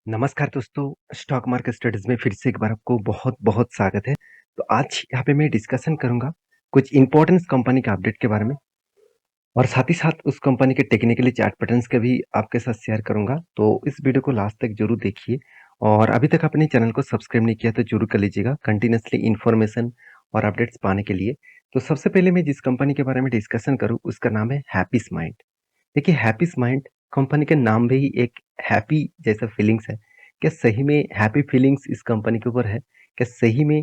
नमस्कार दोस्तों, stock market studies में फिर से एक बार आपको बहुत-बहुत स्वागत है। तो आज यहाँ पे मैं डिस्कशन करूँगा कुछ इम्पोर्टेंस कंपनी के अपडेट के बारे में और साथ ही साथ उस कंपनी के टेक्निकली चार्ट पैटर्न्स के भी आपके साथ शेयर करूँगा। तो इस वीडियो को लास्ट तक ज़रूर देखिए और अभी तक आपने चैनल को सब्सक्राइब नहीं किया तो ज़रूर कर लीजिएगा कंटिन्यूअसली इन्फॉर्मेशन और अपडेट्स पाने के लिए। तो सबसे पहले मैं जिस कंपनी के बारे में डिस्कशन करूँ उसका नाम है हैप्पीस माइंड। देखिए हैप्पीस माइंड कंपनी के नाम में ही एक हैप्पी जैसा फीलिंग्स है। क्या सही में हैप्पी फीलिंग्स इस कंपनी के ऊपर है? क्या सही में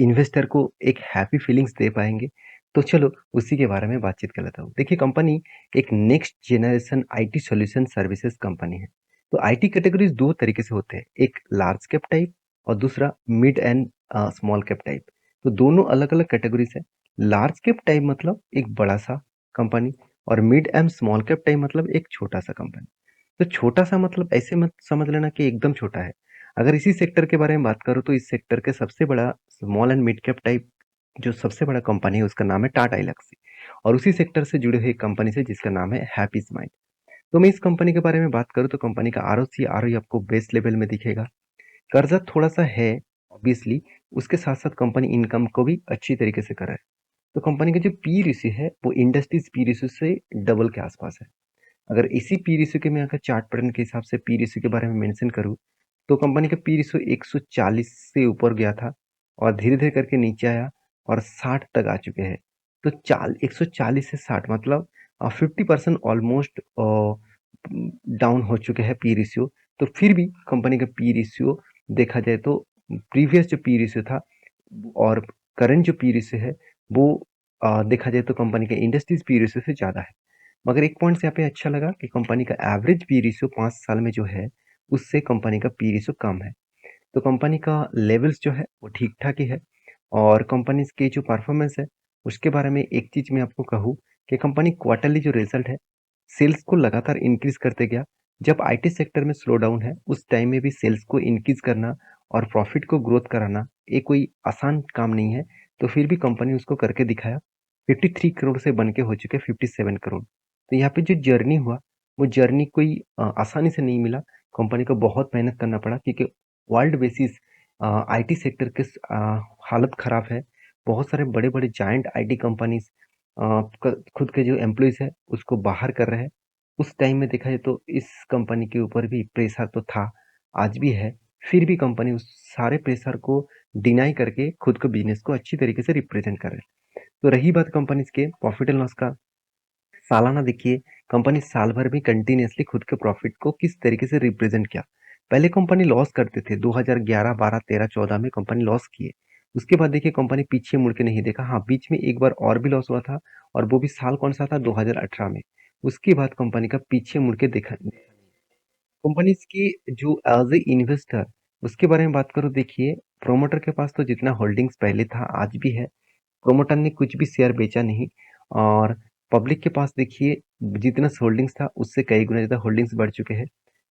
इन्वेस्टर को एक हैप्पी फीलिंग्स दे पाएँगे? तो चलो उसी के बारे में बातचीत कर लेता हूँ। देखिए कंपनी एक next generation IT solution services company है। तो आईटी कैटेगरीज़ 2 तरीके से होते हैं, एक लार्ज कैप टाइप और दूसरा mid and small cap type. तो दोनों अलग-अलग कैटेगरीज़ हैं। लार्ज कैप टाइप मतलब एक बड़ा-सा कंपनी और mid and small cap type मतलब एक छोटा-सा कंपनी। तो छोटा-सा मतलब ऐसे मत समझ लेना कि एकदम छोटा है। अगर इसी सेक्टर के बारे में बात करूँ तो इस सेक्टर के सबसे बड़ा small and mid cap type जो सबसे बड़ा कंपनी है उसका नाम है टाटा एल्क्सी और उसी सेक्टर से जुड़े हुए एक कंपनी से जिसका नाम है हैप्पी स्माइल। तो मैं इस कंपनी के बारे में बात करूँ तो कंपनी का आरओसी आरओई आपको बेस्ट लेवल में दिखेगा। कर्जा थोड़ा-सा है ऑब्वियसली, उसके साथ-साथ कंपनी इनकम को भी अच्छी तरीके से कर रहा है। तो कंपनी का जो पी रेशियो है वो इंडस्ट्रीज पी रेशियो से डबल के आसपास है। अगर इसी पी रेशियो के मैं अगर चार्ट पैटर्न के हिसाब से पी रेशियो के बारे में मेंशन करूँ, तो कंपनी का पी रेशियो 140 से ऊपर गया था और धीरे-धीरे करके नीचे आया और 60 तक आ चुके हैं। तो 140 से 60 मतलब 50% ऑलमोस्ट डाउन हो चुके हैं पी रेशियो। तो फिर भी कंपनी का पी रेशियो देखा जाए तो प्रीवियस जो पी रेशियो था और करंट जो पी रेशियो है वो देखा जाए तो कंपनी का इंडस्ट्रीज पी रेशियो से ज़्यादा है। मगर एक पॉइंट्स यहाँ पे अच्छा लगा कि कंपनी का एवरेज पी रेशियो 5 साल में जो है, उससे कंपनी का पी रेशियो कम है। तो कंपनी का लेवल्स जो है वो ठीक-ठाक ही है और कंपनीज़ की जो परफॉर्मेंस है, उसके बारे में एक चीज़ मैं आपको कहूँ कि कंपनी क्वार्टरली जो रिजल्ट है, सेल्स को लगातार इंक्रीज़ करते गया। जब आईटी सेक्टर में स्लो डाउन है, उस टाइम में भी सेल्स को इंक्रीज़ करना और प्रॉफिट को ग्रोथ कराना, ये कोई आसान काम नहीं है। तो फिर भी कंपनी उसको करके दिखाया। 53 करोड़ से बन के हो चुके 57 करोड़। तो यहाँ पे जो जर्नी हुआ, वो जर्नी कोई आसानी से नहीं मिला। कंपनी को बहुत मेहनत करना पड़ा क्योंकि वर्ल्ड बेसिस आईटी सेक्टर के हालत खराब है। बहुत सारे बड़े-बड़े जायंट आईटी कंपनीज़ खुद के जो एम्प्लॉइज़ है उसको बाहर कर रहे हैं। उस टाइम में देखा जाए तो इस कंपनी के ऊपर भी प्रेशर तो था, आज भी है। फिर भी कंपनी उस सारे प्रेशर को डिनाई करके खुद के बिज़नेस को अच्छी तरीके से रिप्रेजेंट कर रहे हैं। तो रही बात कंपनीज़ के प्रॉफिट एंड लॉस का, सालाना देखिए कंपनी साल भर में कंटिन्यूअसली खुद के प्रॉफिट को किस तरीके से रिप्रेजेंट किया। पहले कंपनी लॉस करते थे 2011, 12, 13, 14 में कंपनी लॉस किए। उसके बाद देखिए कंपनी पीछे मुड़ के नहीं देखा। हाँ, बीच में एक बार और भी लॉस हुआ था और वो भी साल कौन-सा था 2018 में। उसके बाद कंपनी का पीछे मुड़ के देखा कंपनीज़ की जो एज़ ए इन्वेस्टर उसके बारे में बात करूँ देखिए, प्रोमोटर के पास तो जितना होल्डिंग्स पहले था आज भी है। प्रोमोटर ने कुछ भी शेयर बेचा नहीं और पब्लिक के पास देखिए जितना होल्डिंग्स था उससे कई गुना ज़्यादा होल्डिंग्स बढ़ चुके हैं।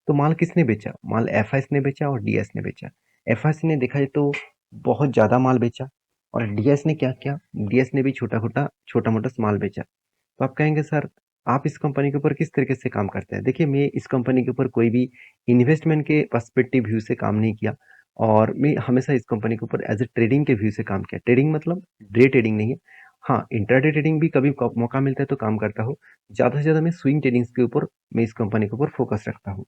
तो माल किसने बेचा? माल एफआईएस ने बेचा और डीएस ने बेचा। एफआईएस ने देखा जाए तो बहुत ज़्यादा माल बेचा और डीएस ने क्या किया? डीएस ने भी छोटा-मोटा माल बेचा। तो आप कहेंगे सर आप इस कंपनी के ऊपर किस तरीके से काम करते हैं? देखिए मैं इस कंपनी के ऊपर कोई भी इन्वेस्टमेंट के पर्सपेक्टिव व्यू से काम नहीं किया और मैं हमेशा इस कंपनी के ऊपर एज़ अ ट्रेडिंग के व्यू से काम किया। ट्रेडिंग मतलब डे ट्रेडिंग नहीं है। हाँ, इंट्राडे ट्रेडिंग भी कभी मौका मिलता है तो काम करता हूँ। ज़्यादा से ज़्यादा मैं स्विंग ट्रेडिंग्स के ऊपर मैं इस कंपनी के ऊपर फोकस रखता हूँ।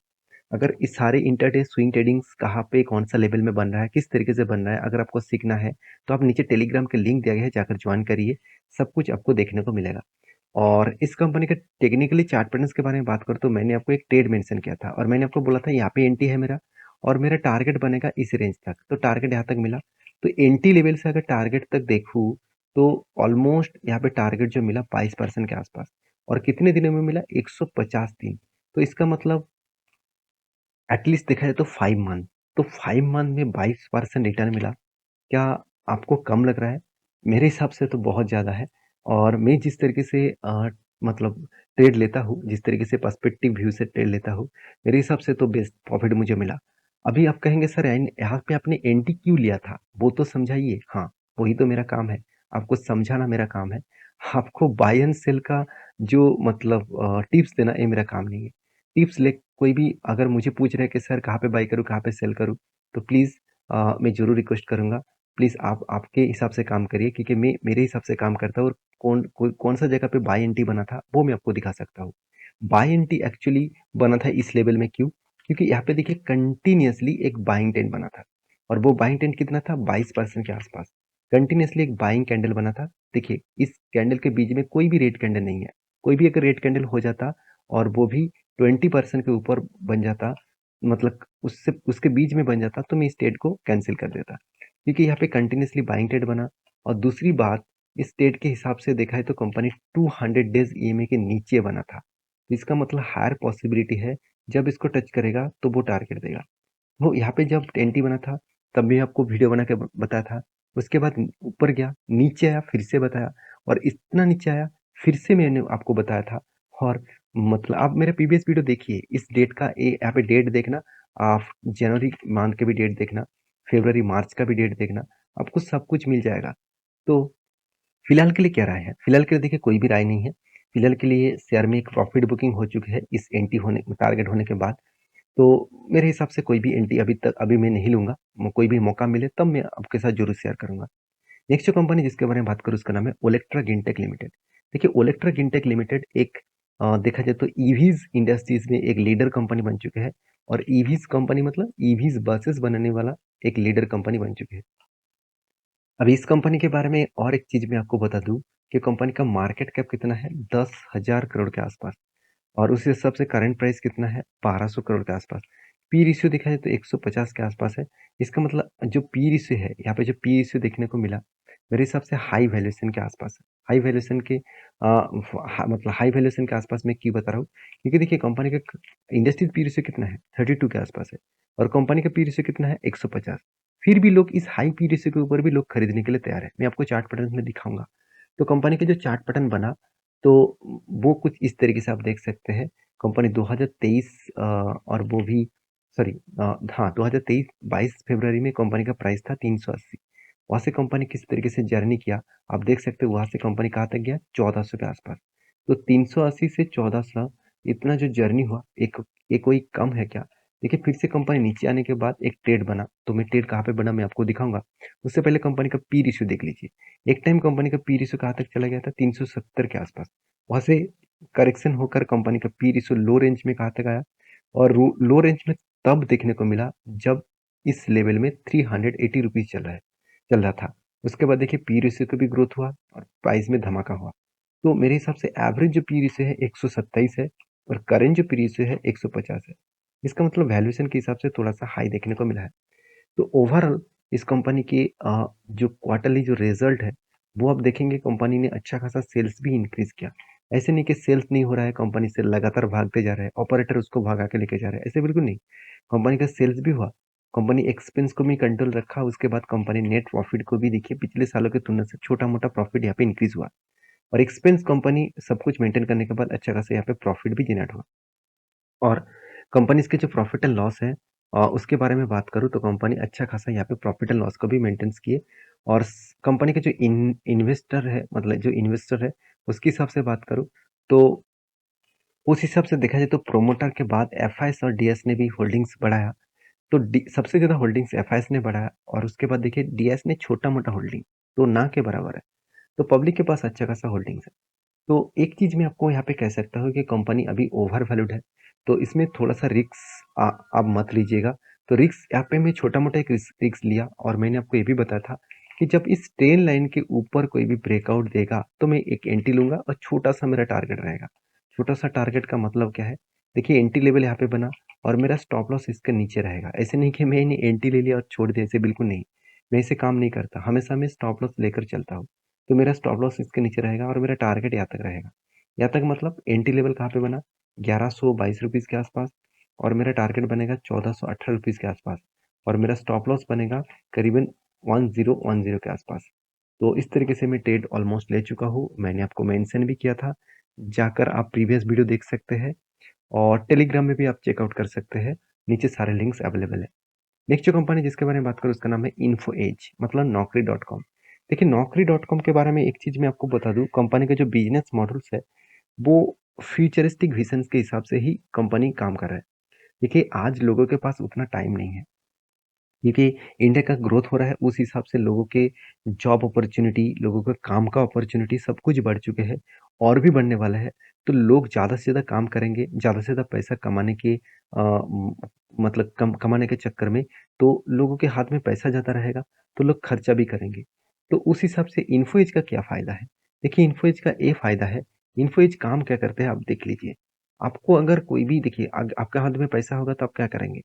अगर इस सारे इंट्राडे स्विंग ट्रेडिंग्स कहाँ पे कौन-सा लेवल में बन रहा है, किस तरीके से बन रहा है, अगर आपको सीखना है, तो आप नीचे टेलीग्राम के लिंक दिया गया है, जाकर जॉइन करिए। सब कुछ आपको देखने को मिलेगा। और इस कंपनी के टेक्निकली चार्ट पैटर्न्स के बारे में बात करूँ तो मैंने आपको एक ट्रेड मेंशन किया था और मैंने आपको बोला था यहाँ पे एंट्री है मेरा और मेरा टारगेट बनेगा इस रेंज तक। तो टारगेट यहाँ तक मिला। तो एंट्री लेवल से अगर टारगेट तक देखूँ तो ऑलमोस्ट यहाँ पे टारगेट जो मिला 22% के आसपास और कितने दिनों में मिला 150 दिन। तो इसका मतलब एटलीस्ट देखा जाए तो 5 मंथ। तो 5 मंथ में 22% रिटर्न मिला। क्या आपको कम लग रहा है? मेरे हिसाब से तो बहुत ज़्यादा है और मैं जिस तरीके से मतलब ट्रेड लेता हूँ, जिस तरीके से पर्सपेक्टिव व्यू से ट्रेड लेता हूँ, मेरे हिसाब से तो बेस्ट प्रॉफ़िट मुझे मिला। अभी आप कहेंगे सर यहाँ पे आपने एंट्री क्यों लिया था? वो तो समझाइए। हाँ, वही तो मेरा काम है। आपको समझाना मेरा काम है। आपको बाय एंड सेल का जो मतलब टिप्स देना ये मेरा काम नहीं है। टिप्स ले कोई भी अगर मुझे पूछ रहे हैं कि सर कहाँ पे बाय करूँ, कहाँ पे सेल करूँ, तो प्लीज़ मैं ज़रूर रिक्वेस्ट करूँगा, प्लीज़ आप आपके हिसाब से काम करिए क्योंकि मैं मेरे हिसाब से काम करता हूँ और कौन-सा जगह पे बाय एंटी बना था, वो मैं आपको दिखा सकता हूँ। बाय एंटी एक्चुअली बना था इस लेवल में क्यों? क्योंकि यहाँ पे देखिए कंटीन्यूअसली एक बाइंग ट्रेंड बना था और वो बाइंग ट्रेंड कितना था 22% के आसपास। कंटीन्यूअसली एक बाइंग कैंडल बना था। देखिए इस कैंडल के बीच में कोई भी रेड कैंडल नहीं है। कोई भी अगर रेड कैंडल हो जाता और वो भी 20% के ऊपर बन जाता, मतलब उससे उसके बीच में बन जाता, तो मैं इस ट्रेड को कैंसिल कर देता क्योंकि यहाँ पे कंटिन्यूसली बाइंग ट्रेड बना। और दूसरी बात, इस ट्रेड के हिसाब से देखा है तो कंपनी 200 डेज ईएमए के नीचे बना था। इसका मतलब हायर पॉसिबिलिटी है जब इसको टच करेगा तो वो टारगेट देगा। वो यहाँ पे जब एंटी बना था तब भी आपको वीडियो बना के बताया था। उसके बाद ऊपर गया, नीचे आया, फिर से बताया और इतना नीचे आया, फिर से मैंने आपको बताया था। और मतलब आप मेरे प्रीवियस वीडियो देखिए, इस डेट का यहाँ पे डेट देखना, आप जनवरी मंथ के भी डेट देखना, फरवरी मार्च का भी डेट देखना, आपको सब कुछ मिल जाएगा। तो फिलहाल के लिए क्या राय है? फिलहाल के लिए देखिए कोई भी राय नहीं है। फिलहाल के लिए शेयर में एक प्रॉफिट बुकिंग हो चुकी है इस एंटी होने टारगेट होने के बाद। तो मेरे हिसाब से कोई भी एंटी अभी मैं नहीं लूँगा। कोई भी मौका मिले तब मैं आपके साथ ज़रूर शेयर करूँगा। नेक्स्ट जो कंपनी जिसके बारे में बात करूँ उसका नाम है ओलेक्ट्रा गिनटेक लिमिटेड। देखिए ओलेक्ट्रा गिनटेक लिमिटेड एक देखा जाए तो ईवीज़ इंडस्ट्रीज़ में एक लीडर कंपनी बन चुके हैं और ईवीज़ कंपनी मतलब ईवीज़ बसेस बनाने वाला एक लीडर कंपनी बन चुके हैं। अब इस कंपनी के बारे में और एक चीज़ मैं आपको बता दूँ कि कंपनी का मार्केट कैप कितना है 10,000 करोड़ के आसपास। और उस हिसाब से करंट प्राइस कितना है 1200 करोड़ के आसपास। पी रेशियो देखा जाए तो 150 के आसपास है। इसका मतलब जो पी रेशियो है, यहाँ पे जो पी रेशियो देखने को मिला, मेरे हिसाब से हाई वैल्यूएशन के आसपास है। हाई वैल्यूएशन के मतलब हाई वैल्यूएशन के आसपास मैं क्यों बता रहा हूँ? क्योंकि देखिए कंपनी का इंडस्ट्री पी रेशियो कितना है 32 के आसपास है और कंपनी का पी रेशियो कितना है 150। फिर भी लोग इस हाई पी रेशियो के ऊपर भी लोग खरीदने के लिए तैयार है। मैं आपको चार्ट पैटर्न में दिखाऊंगा। तो कंपनी का जो चार्ट पैटर्न बना, तो वो कुछ इस तरीके से आप देख सकते हैं। कंपनी 2023 और वो भी सॉरी हाँ 2023 22 फरवरी में कंपनी का प्राइस था 380। वहाँ से कंपनी किस तरीके से जर्नी किया आप देख सकते हो। वहाँ से कंपनी कहाँ तक गया 1400 के आसपास। तो 380 से 1400 इतना जो जर्नी हुआ, एक कोई कम है क्या? देखिए फिर से कंपनी नीचे आने के बाद एक ट्रेड बना। तो मैं ट्रेड कहाँ पे बना मैं आपको दिखाऊंगा। उससे पहले कंपनी का पी रेशियो देख लीजिए। एक टाइम कंपनी का पी रेशियो कहाँ तक चला गया था 370 के आसपास। वहाँ से करेक्शन होकर कंपनी का पी रेशियो लो रेंज में कहाँ तक आया और लो रेंज में तब देखने को मिला जब इस लेवल में 380 रुपीज चल रहा था। उसके बाद देखिए पी रेशियो का भी ग्रोथ हुआ और प्राइस में धमाका हुआ। तो मेरे हिसाब से एवरेज जो पी रेशियो है 127 है और करेंट जो पी रेशियो है 150 है। इसका मतलब वैल्यूएशन के हिसाब से थोड़ा सा हाई देखने को मिला है। तो ओवरऑल इस कंपनी की जो क्वार्टरली जो रिजल्ट है, वो आप देखेंगे कंपनी ने अच्छा खासा सेल्स भी इंक्रीज किया। ऐसे नहीं कि सेल्स नहीं हो रहा है, कंपनी से लगातार भागते जा रहे हैं, ऑपरेटर उसको भगा के लेके जा रहे हैं, ऐसे बिल्कुल नहीं। कंपनी का सेल्स भी हुआ, कंपनी एक्सपेंस को भी कंट्रोल रखा, उसके बाद कंपनी नेट प्रॉफिट को भी देखिए पिछले सालों की तुलना से छोटा मोटा प्रॉफिट यहाँ पे इंक्रीज हुआ और एक्सपेंस कंपनी सब कुछ मेंटेन करने के बाद अच्छा खासा यहाँ पे प्रॉफिट भी जनरेट हुआ। और कंपनीज के जो प्रॉफिट एंड लॉस है उसके बारे में बात करूँ तो कंपनी अच्छा खासा यहाँ पे प्रॉफिट एंड लॉस को भी मेंटेन्स किए। और कंपनी के जो इन्वेस्टर है, मतलब जो इन्वेस्टर है, उसके हिसाब से बात करूँ तो उस हिसाब से देखा जाए तो प्रोमोटर के बाद एफआईएस और डीएस ने भी होल्डिंग्स बढ़ाया। तो सबसे ज्यादा होल्डिंग्स एफआईएस ने बढ़ाया और उसके बाद देखिए डीएस ने छोटा मोटा होल्डिंग, तो ना के बराबर है। तो पब्लिक के पास अच्छा खासा होल्डिंग्स है। तो एक चीज मैं आपको यहाँ पे कह सकता हूँ कि कंपनी अभी ओवर वैल्यूड है, तो इसमें थोड़ा सा रिस्क आप मत लीजिएगा। तो रिस्क यहाँ पे मैं छोटा मोटा एक रिस्क लिया और मैंने आपको ये भी बताया था कि जब इस ट्रेन लाइन के ऊपर कोई भी ब्रेकआउट देगा तो मैं एक एंटी लूंगा और छोटा सा मेरा टारगेट रहेगा। छोटा सा टारगेट का मतलब क्या है? देखिए एंटी लेवल यहाँ पे बना और मेरा स्टॉप लॉस इसके नीचे रहेगा। ऐसे नहीं कि मैंने एंटी ले लिया और छोड़ दिया, ऐसे बिल्कुल नहीं। मैं ऐसे काम नहीं करता, हमेशा मैं स्टॉप लॉस लेकर चलता हूँ। तो मेरा स्टॉप लॉस इसके नीचे रहेगा और मेरा टारगेट यहाँ तक रहेगा। यहाँ तक मतलब एंट्री लेवल कहाँ पे बना 1122 रुपीज़ के आसपास और मेरा टारगेट बनेगा 1418 रुपीज़ के आसपास और मेरा स्टॉप लॉस बनेगा करीबन 1010 के आसपास। तो इस तरीके से मैं ट्रेड ऑलमोस्ट ले चुका हूँ। मैंने आपको मेंशन भी किया था, जाकर आप प्रीवियस वीडियो देख सकते हैं और टेलीग्राम में भी आप चेकआउट कर सकते हैं। नीचे सारे लिंक्स अवेलेबल है। नेक्स्ट जो कंपनी जिसके बारे में बात करूँ उसका नाम है इन्फो एज, मतलब नौकरी.com। देखिए नौकरी.com के बारे में एक चीज मैं आपको बता दूं, कंपनी का जो बिजनेस मॉडल्स है वो फ्यूचरिस्टिक विजन्स के हिसाब से ही कंपनी काम कर रहा है। देखिए, आज लोगों के पास उतना टाइम नहीं है, क्योंकि इंडिया का ग्रोथ हो रहा है, उस हिसाब से लोगों के जॉब अपॉर्च्युनिटी, लोगों का काम का अपॉर्च्युनिटी सब कुछ बढ़ चुके हैं और भी बढ़ने वाला है। तो लोग ज़्यादा से ज़्यादा काम करेंगे, ज़्यादा से ज़्यादा पैसा कमाने के मतलब कमाने के चक्कर में, तो लोगों के हाथ में पैसा ज़्यादा रहेगा, तो लोग खर्चा भी करेंगे। तो उस हिसाब से इन्फो एज का क्या फ़ायदा है? देखिए, इन्फो एज का ये फ़ायदा है, इन्फो एज काम क्या करते हैं आप देख लीजिए। आपको अगर कोई भी देखिए आपके हाथ में पैसा होगा तो आप क्या करेंगे?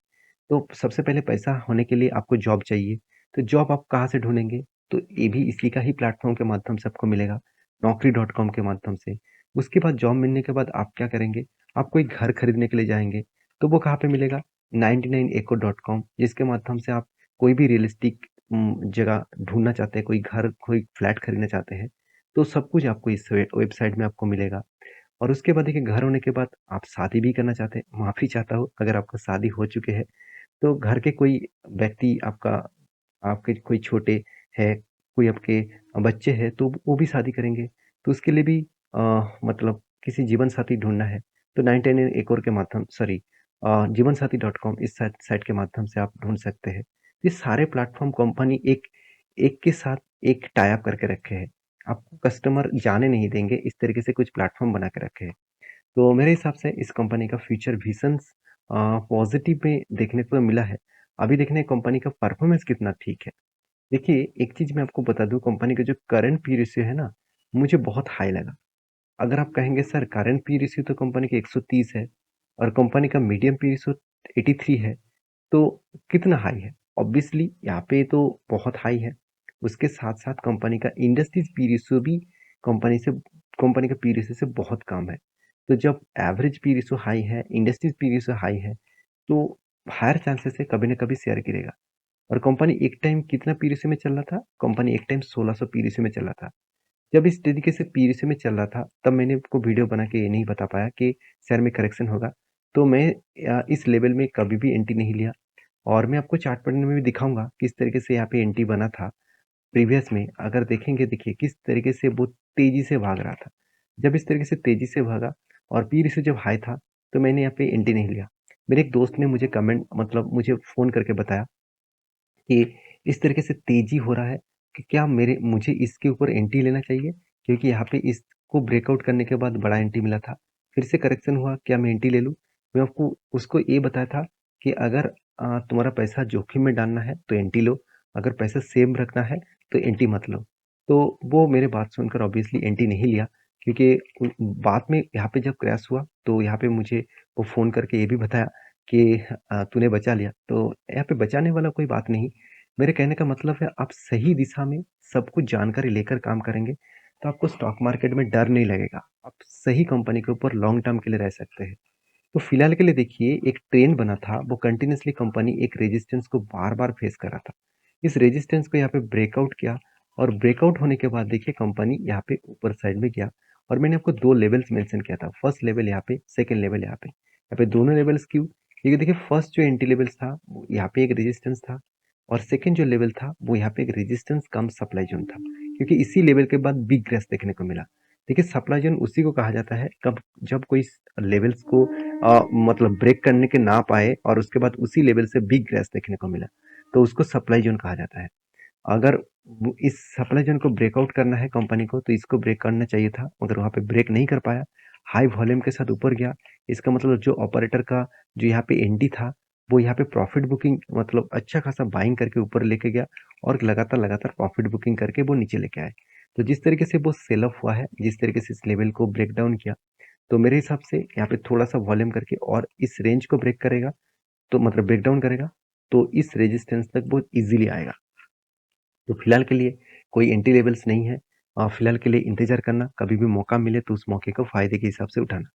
तो सबसे पहले पैसा होने के लिए आपको जॉब चाहिए, तो जॉब आप कहाँ से ढूँढेंगे? तो ये भी इसी का ही प्लेटफ़ॉर्म के माध्यम से आपको मिलेगा, नौकरी डॉट कॉम के माध्यम से। उसके बाद जॉब मिलने के बाद आप क्या करेंगे? आप कोई घर खरीदने के लिए जाएँगे, तो वो कहाँ पे मिलेगा? 99acre.com, जिसके माध्यम से आप कोई भी रियलिस्टिक जगह ढूँढना चाहते हैं, कोई घर, कोई फ्लैट खरीदना चाहते हैं, तो सब कुछ आपको इस वेबसाइट में आपको मिलेगा। और उसके बाद देखिए, घर होने के बाद आप शादी भी करना चाहते हैं, माफ़ी चाहता हूँ अगर आपका शादी हो चुके हैं, तो घर के कोई व्यक्ति आपके कोई छोटे है, कोई आपके बच्चे हैं, तो वो भी शादी करेंगे। तो उसके लिए भी मतलब किसी जीवन साथी ढूँढना है, तो 99 एक और के माध्यम सॉरी जीवनसाथी.com इस साइट साइट के माध्यम से आप ढूँढ सकते हैं। ये सारे प्लेटफ़ॉर्म कंपनी एक एक के साथ एक टाई अप करके रखे हैं। आपको कस्टमर जाने नहीं देंगे, इस तरीके से कुछ प्लेटफ़ॉर्म बना के रखे हैं। तो मेरे हिसाब से इस कंपनी का फ्यूचर विजन्स पॉजिटिव में देखने को मिला है। अभी देखने कंपनी का परफॉर्मेंस कितना ठीक है। देखिए, एक चीज़ मैं आपको बता दूँ, कंपनी का जो करंट पी रेशियो है ना, मुझे बहुत हाई लगा। अगर आप कहेंगे सर करंट पी रेशियो तो कंपनी का 130 है और कंपनी का मीडियम पी रेशियो 83 है, तो कितना हाई है? ऑब्वियसली यहाँ पे तो बहुत हाई है। उसके साथ-साथ कंपनी का इंडस्ट्रीज़ पी रेशियो भी कंपनी से कंपनी का पी रेशियो से बहुत कम है। तो जब एवरेज पी रेशियो हाई है, इंडस्ट्रीज़ पी रेशियो हाई है, तो हायर चांसेस है कभी न कभी शेयर गिरेगा। और कंपनी एक टाइम कितना पी रेशियो में चल रहा था? कंपनी एक टाइम 1600 पी रेशियो में चल रहा था। जब इस तरीके से पी रेशियो में चल रहा था, तब मैंने आपको वीडियो बना के ये नहीं बता पाया कि शेयर में करेक्शन होगा। तो मैं इस लेवल में कभी भी एंट्री नहीं लिया। और मैं आपको चार्ट पैटर्न में भी दिखाऊँगा किस तरीके से यहाँ पे एंट्री बना था। प्रीवियस में अगर देखेंगे, देखिए किस तरीके से वो तेज़ी से भाग रहा था। जब इस तरीके से तेज़ी से भागा और पी रेशियो जब हाई था, तो मैंने यहाँ पे एंट्री नहीं लिया। मेरे एक दोस्त ने मुझे कमेंट मतलब मुझे फ़ोन करके बताया कि इस तरीके से तेज़ी हो रहा है कि क्या मेरे मुझे इसके ऊपर एंट्री लेना चाहिए? क्योंकि यहाँ पे इसको ब्रेकआउट करने के बाद बड़ा एंट्री मिला था। फिर से करेक्शन हुआ, क्या मैं एंट्री ले लूँ? मैं आपको उसको ये बताया था कि अगर तुम्हारा पैसा जोखिम में डालना है तो एंट्री लो, अगर पैसा सेव रखना है तो एंट्री मत लो। तो वो मेरे बात सुनकर ऑब्वियसली एंट्री नहीं लिया, क्योंकि बाद में यहाँ पे जब क्रैश हुआ तो यहाँ पे मुझे वो फ़ोन करके ये भी बताया कि तूने बचा लिया। तो यहाँ पे बचाने वाला कोई बात नहीं। मेरे कहने का मतलब है, आप सही दिशा में सब कुछ जानकारी लेकर काम करेंगे, तो आपको स्टॉक मार्केट में डर नहीं लगेगा। आप सही कंपनी के ऊपर लॉन्ग टर्म के लिए रह सकते हैं। तो फिलहाल के लिए देखिए, एक ट्रेंड बना था, वो कंटिन्यूअसली कंपनी एक रेजिस्टेंस को बार-बार फेस कर रहा था। इस रेजिस्टेंस को यहाँ पे ब्रेकआउट किया और ब्रेकआउट होने के बाद देखिए कंपनी यहाँ पे ऊपर साइड में गया और मैंने आपको 2 लेवल्स मेंशन किया था। फर्स्ट लेवल यहाँ पे, सेकंड लेवल यहाँ पे। यहाँ पे दोनों लेवल्स क्यों? क्योंकि देखिए फर्स्ट जो एंट्री लेवल्स था, वो यहाँ पे एक रेजिस्टेंस था और सेकंड जो लेवल था, वो यहाँ पे एक रेजिस्टेंस कम सप्लाई ज़ोन था। क्योंकि इसी लेवल के बाद बिग क्रैश देखने को मिला। देखिए, सप्लाई ज़ोन उसी को कहा जाता है कब जब कोई लेवल्स को मतलब ब्रेक करने के ना पाए और उसके बाद उसी लेवल से बिग क्रैश देखने को मिला, तो उसको सप्लाई ज़ोन कहा जाता है। अगर इस सप्लाई ज़ोन को ब्रेकआउट करना है कंपनी को, तो इसको ब्रेक करना चाहिए था, मगर वहाँ पे ब्रेक नहीं कर पाया। हाई वॉल्यूम के साथ ऊपर गया, इसका मतलब जो ऑपरेटर का जो यहाँ पे एनडी था, वो यहाँ पे प्रॉफिट बुकिंग मतलब अच्छा खासा बाइंग करके ऊपर लेके गया और लगातार प्रॉफिट बुकिंग करके वो नीचे लेके आए। तो जिस तरीके से वो सेल ऑफ हुआ है, जिस तरीके से इस लेवल को ब्रेक डाउन किया, तो मेरे हिसाब से यहाँ पे थोड़ा-सा वॉल्यूम करके और इस रेंज को ब्रेक करेगा, तो मतलब ब्रेक डाउन करेगा, तो इस रेजिस्टेंस तक बहुत ईज़िली आएगा। तो फिलहाल के लिए कोई एंट्री लेवल्स नहीं है। फिलहाल के लिए इंतज़ार करना, कभी भी मौका मिले तो उस मौके को फ़ायदे के हिसाब से उठाना।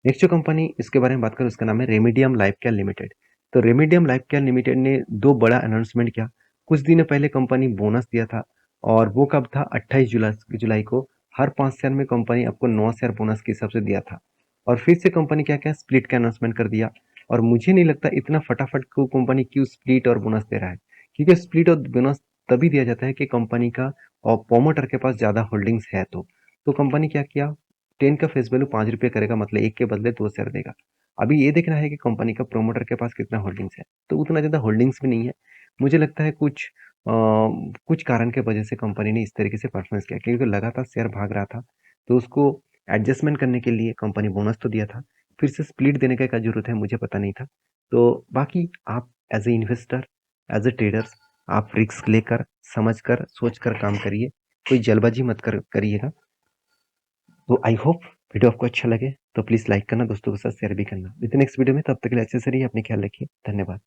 नेक्स्ट जो कंपनी इसके बारे में बात करें, उसका नाम है रेमेडियम लाइफ केयर लिमिटेड। तो रेमेडियम लाइफ केयर लिमिटेड ने 2 बड़ा अनाउंसमेंट किया। कुछ दिन पहले कंपनी बोनस दिया था और वो कब था, 28 जुलाई को हर 5 शेयर में कंपनी आपको 9 शेयर बोनस के हिसाब से दिया था। और फिर से कंपनी क्या-क्या स्प्लिट का अनाउंसमेंट कर दिया और मुझे नहीं लगता इतना फटाफट को कंपनी क्यों स्प्लिट और बोनस दे रहा है। क्योंकि स्प्लिट और बोनस तभी दिया जाता है कि कंपनी का और प्रोमोटर के पास ज़्यादा होल्डिंग्स है तो। कंपनी क्या किया, 10 का फेस वैल्यू ₹5 करेगा, मतलब 1 के बदले 2 शेयर देगा। अभी ये देखना है कि कंपनी का प्रोमोटर के पास कितना होल्डिंग्स है, तो उतना ज़्यादा होल्डिंग्स भी नहीं है। मुझे लगता है कुछ कारण के वजह से कंपनी ने इस तरीके से परफॉर्मेंस किया, क्योंकि लगातार शेयर भाग रहा था, तो उसको एडजस्टमेंट करने के लिए कंपनी बोनस तो दिया था, फिर से स्प्लिट देने का क्या ज़रूरत है मुझे पता नहीं था। तो बाकी आप as a investor, as a traders, आप रिस्क लेकर, समझकर, सोचकर काम करिए, कोई जल्दबाजी मत करिएगा। तो आई होप वीडियो आपको अच्छा लगे, तो प्लीज़ लाइक करना, दोस्तों के साथ शेयर भी करना। विद नेक्स्ट वीडियो में, तब तक के लिए अच्छे से रहिए, अपने ख्याल रखिए। धन्यवाद।